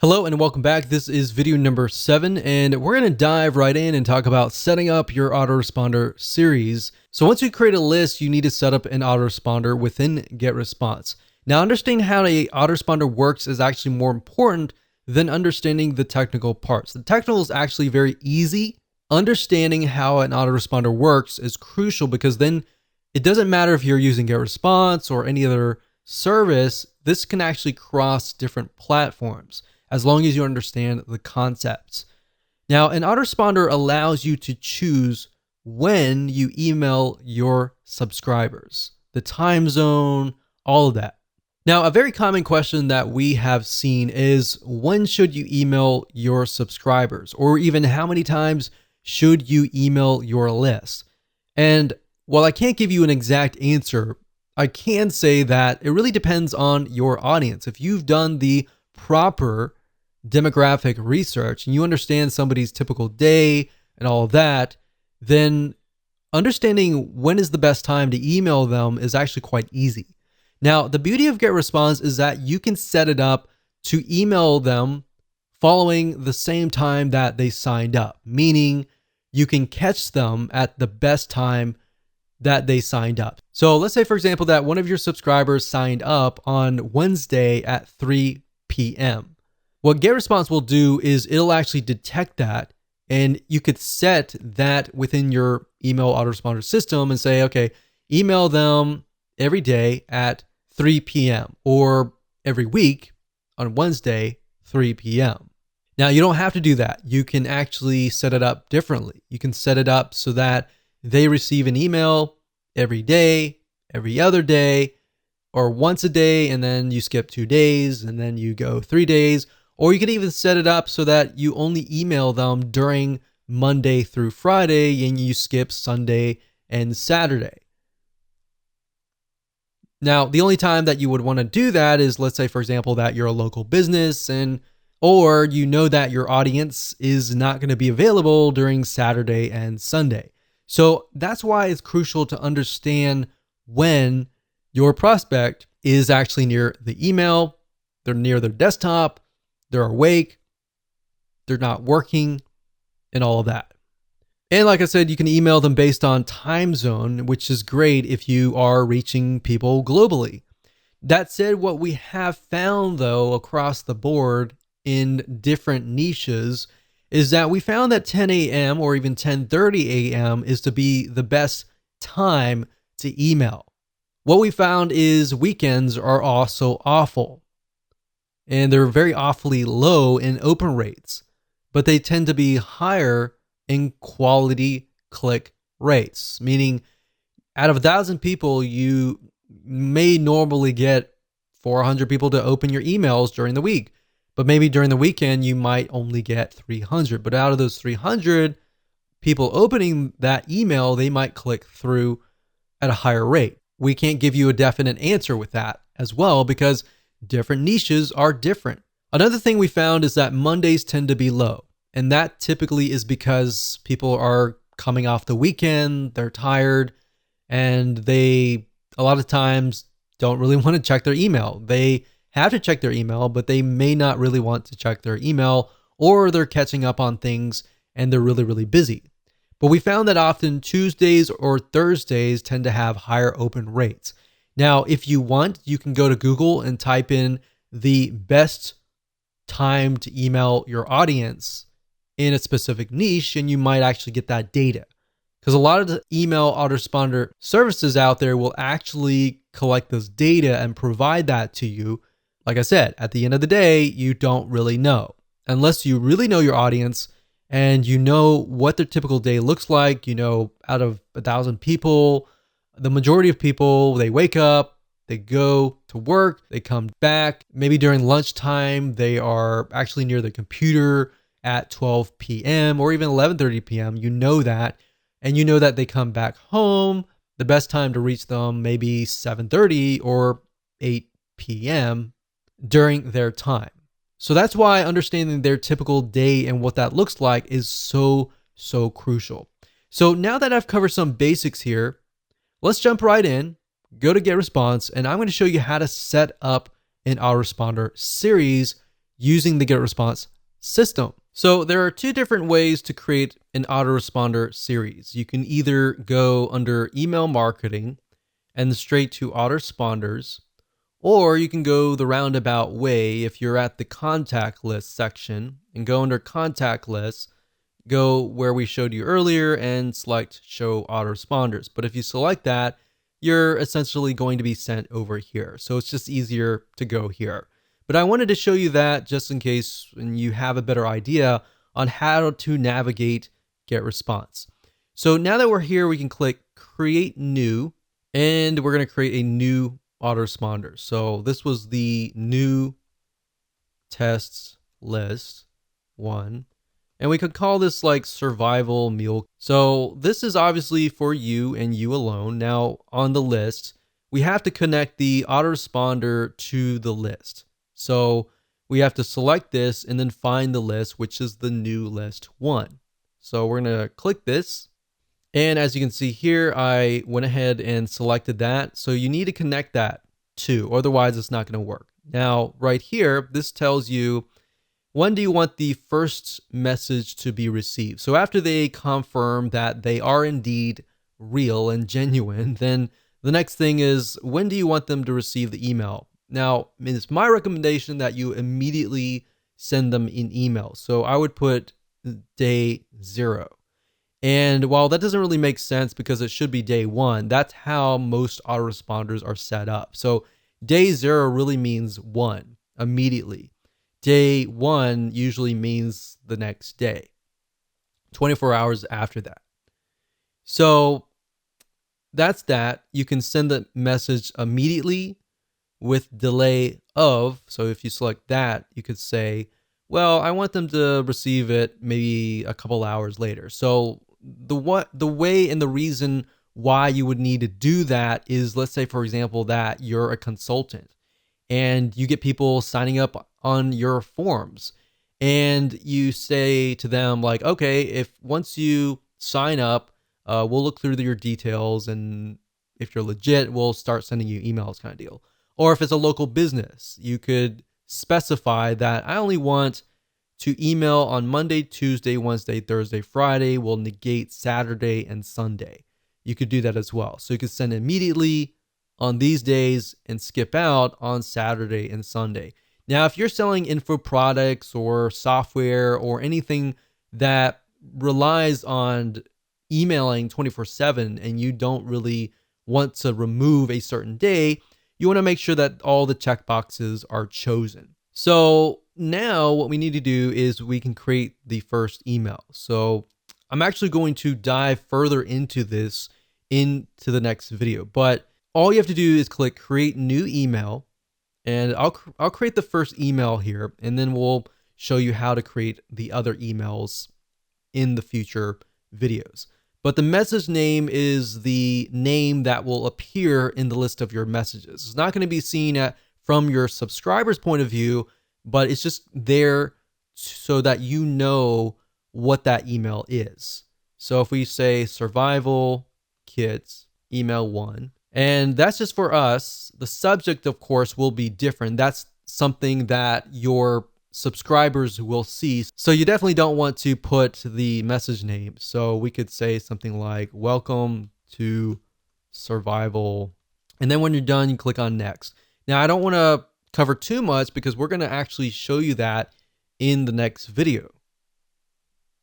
Hello and welcome back. This is video number 7, and we're going to dive right in and talk about setting up your autoresponder series. So once you create a list, you need to set up an autoresponder within GetResponse. Now, understanding how an autoresponder works is actually more important than understanding the technical parts. The technical is actually very easy. Understanding how an autoresponder works is crucial because then it doesn't matter if you're using GetResponse or any other service. This can actually cross different platforms, as long as you understand the concepts. Now, an autoresponder allows you to choose when you email your subscribers, the time zone, all of that. Now, a very common question that we have seen is, when should you email your subscribers? Or even how many times should you email your list? And while I can't give you an exact answer, I can say that it really depends on your audience. If you've done the proper demographic research and you understand somebody's typical day and all of that, then understanding when is the best time to email them is actually quite easy. Now, the beauty of GetResponse is that you can set it up to email them following the same time that they signed up, meaning you can catch them at the best time that they signed up. So let's say, for example, that one of your subscribers signed up on Wednesday at 3 p.m. What GetResponse will do is it'll actually detect that, and you could set that within your email autoresponder system and say, okay, email them every day at 3 p.m. or every week on Wednesday, 3 p.m. Now, you don't have to do that. You can actually set it up differently. You can set it up so that they receive an email every day, every other day, or once a day, and then you skip 2 days, and then you go 3 days. Or you can even set it up so that you only email them during Monday through Friday and you skip Sunday and Saturday. Now, the only time that you would want to do that is, let's say, for example, that you're a local business or you know that your audience is not going to be available during Saturday and Sunday. So that's why it's crucial to understand when your prospect is actually near the email, they're near their desktop, they're awake, they're not working, and all of that. And like I said, you can email them based on time zone, which is great if you are reaching people globally. That said, what we have found though across the board in different niches is that we found that 10 a.m. or even 10:30 a.m. is to be the best time to email. What we found is weekends are also awful, and they're very awfully low in open rates, but they tend to be higher in quality click rates, meaning out of 1,000 people, you may normally get 400 people to open your emails during the week, but maybe during the weekend, you might only get 300. But out of those 300 people opening that email, they might click through at a higher rate. We can't give you a definite answer with that as well, because different niches are different. Another thing we found is that Mondays tend to be low, and that typically is because people are coming off the weekend, they're tired, and they a lot of times don't really want to check their email. They have to check their email, but they may not really want to check their email, or they're catching up on things and they're really, really busy. But we found that often Tuesdays or Thursdays tend to have higher open rates. Now, if you want, you can go to Google and type in the best time to email your audience in a specific niche, and you might actually get that data. Because a lot of the email autoresponder services out there will actually collect this data and provide that to you. Like I said, at the end of the day, you don't really know. Unless you really know your audience and you know what their typical day looks like. You know, out of 1,000 people, the majority of people, they wake up, they go to work, they come back. Maybe during lunchtime, they are actually near the computer at 12 p.m. or even 11:30 p.m. You know that. And you know that they come back home. The best time to reach them maybe 7:30 or 8 p.m. during their time. So that's why understanding their typical day and what that looks like is so crucial. So now that I've covered some basics here, let's jump right in, go to GetResponse, and I'm going to show you how to set up an autoresponder series using the GetResponse system. So there are two different ways to create an autoresponder series. You can either go under email marketing and straight to autoresponders, or you can go the roundabout way if you're at the contact list section and go under contact lists, go where we showed you earlier and select show autoresponders. But if you select that, you're essentially going to be sent over here. So it's just easier to go here. But I wanted to show you that just in case you have a better idea on how to navigate GetResponse. So now that we're here, we can click create new, and we're going to create a new autoresponder. So this was the new tests list 1. And we could call this like survival meal. So this is obviously for you and you alone. Now on the list, we have to connect the autoresponder to the list. So we have to select this and then find the list, which is the new list 1. So we're going to click this. And as you can see here, I went ahead and selected that. So you need to connect that too, otherwise it's not going to work. Now right here, this tells you when do you want the first message to be received. So after they confirm that they are indeed real and genuine, then the next thing is when do you want them to receive the email? Now, it's my recommendation that you immediately send them an email. So I would put day 0. And while that doesn't really make sense because it should be day 1, that's how most autoresponders are set up. So day 0 really means 1, immediately. Day 1 usually means the next day, 24 hours after that. So that's that. You can send the message immediately with delay of. So if you select that, you could say, well, I want them to receive it maybe a couple hours later. So the way and the reason why you would need to do that is, let's say, for example, that you're a consultant and you get people signing up on your forms and you say to them like, okay, if once you sign up, we'll look through your details, and if you're legit, we'll start sending you emails, kind of deal. Or if it's a local business, you could specify that I only want to email on Monday, Tuesday, Wednesday, Thursday, Friday. We'll negate Saturday and Sunday. You could do that as well. So you could send immediately on these days and skip out on Saturday and Sunday. Now, if you're selling info products or software or anything that relies on emailing 24/7 and you don't really want to remove a certain day, you want to make sure that all the checkboxes are chosen. So now what we need to do is we can create the first email. So I'm actually going to dive further into this into the next video, but all you have to do is click create new email, and I'll create the first email here, and then we'll show you how to create the other emails in the future videos. But the message name is the name that will appear in the list of your messages. It's not going to be seen from your subscriber's point of view, but it's just there so that you know what that email is. So if we say survival kits email 1, and that's just for us, the subject, of course, will be different. That's something that your subscribers will see. So you definitely don't want to put the message name. So we could say something like welcome to survival. And then when you're done, you click on next. Now I don't want to cover too much because we're going to actually show you that in the next video.